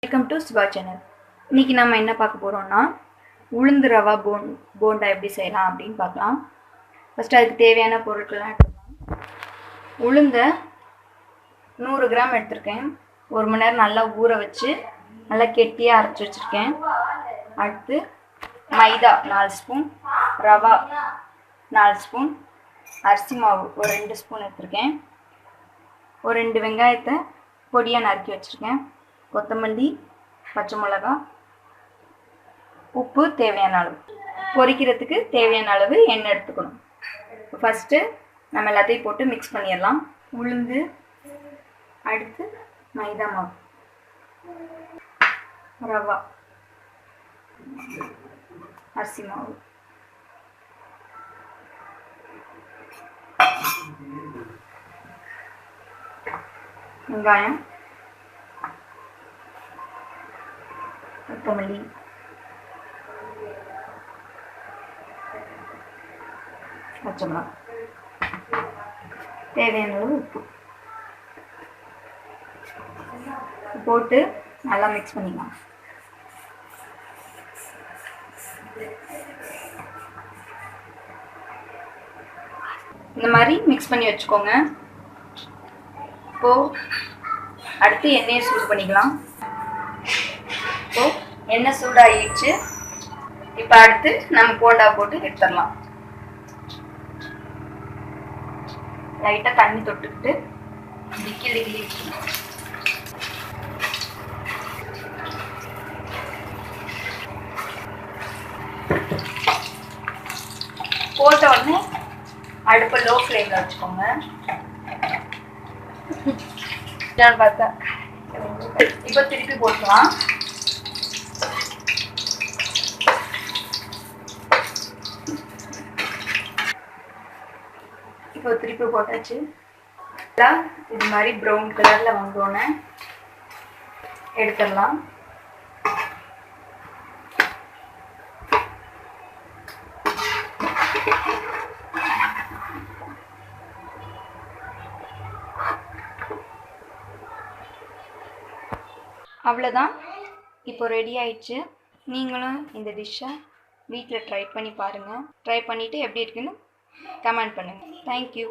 Welcome to Shiva channel. இன்னைக்கு நாம என்ன பார்க்க போறோம்னா உளுந்து ரவா போண்டா எப்படி செய்யலாம் அப்படினு பார்க்கலாம். ஃபர்ஸ்ட் அதுக்கு தேவையான பொருட்கள்லாம் எடுத்துக்கலாம். உளுந்த 100 கிராம் எடுத்துர்க்கேன். 1 மணி நேரம் நல்லா ஊற வச்சு நல்லா கெட்டியா அரைச்சு வச்சிருக்கேன். அடுத்து மைதா 4 ஸ்பூன், ரவா 4 ஸ்பூன், அரிசி மாவு ஒரு 2 ஸ்பூன் எடுத்துர்க்கேன். ஒரு 2 வெங்காயத்தை பொடியா நறுக்கி வச்சிருக்கேன். கொத்தமல்லி, பச்சை மிளகாய், உப்பு தேவையான அளவு. பொரிக்கிறதுக்கு தேவையான அளவு எண்ணெய் எடுத்துக்கணும். ஃபர்ஸ்ட் நம்ம எல்லாத்தையும் போட்டு மிக்ஸ் பண்ணிடலாம். உளுந்து, அடுத்து மைதா மாவு, ரவா, அரிசி மாவு, வெங்காயம், கொத்தமல்லி, பச்சை மிளகாய், தேவையான அளவு உப்பு போட்டு நல்லா மிக்ஸ் பண்ணிக்கலாம். இந்த மாதிரி மிக்ஸ் பண்ணி வச்சுக்கோங்க. இப்போ அடுத்து எண்ணெயை சூடு பண்ணிக்கலாம். இப்போ எண்ணெய் சூடாகிடுச்சு. இப்போ அடுத்து நம்ம போண்டா போட்டு எடுத்துடலாம். லைட்டா தண்ணி தொட்டுக்கிட்டு கிளி கிளி போட்ட உடனே அடுப்பை லோ ஃப்ளேம்ல வச்சுக்கோங்க. பார்த்தா இப்போ திருப்பி போட்டுக்கலாம். இப்போ திருப்பி போட்டாச்சு. இது மாதிரி ப்ரௌன் கலர்ல வந்தோடனே எடுத்துடலாம். அவ்வளோதான், இப்போ ரெடி ஆயிடுச்சு. நீங்களும் இந்த டிஷ்ஷை வீட்டில் ட்ரை பண்ணி பாருங்கள். ட்ரை பண்ணிவிட்டு எப்படி இருக்குன்னு கமெண்ட் பண்ணுங்கள். தேங்க்யூ.